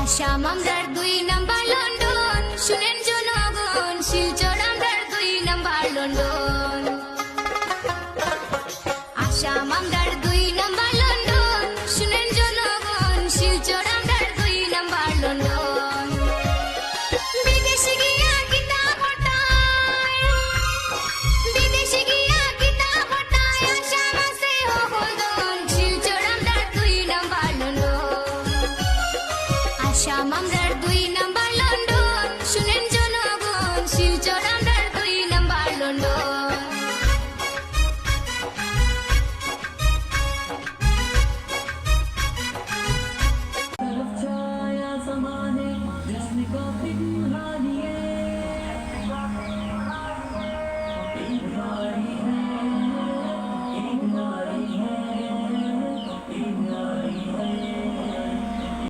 আসাম আমরার 2 number London, শুনেন জনগণ, শিলচর আমরার 2 নাম্বার লন্ডন। আসাম আমরার 2 নাম্বার লন্ডন, শুনেন জনগণ, শিলচর আমরার 2 নাম্বার লন্ডন। বিদেশে গিয়া কিতাব হটায়, বিদেশে গিয়া কিতাব হটায়, আসাম আছে হলদন, শিলচর আমরার 2 নাম্বার লন্ডন। আসাম আমরার 2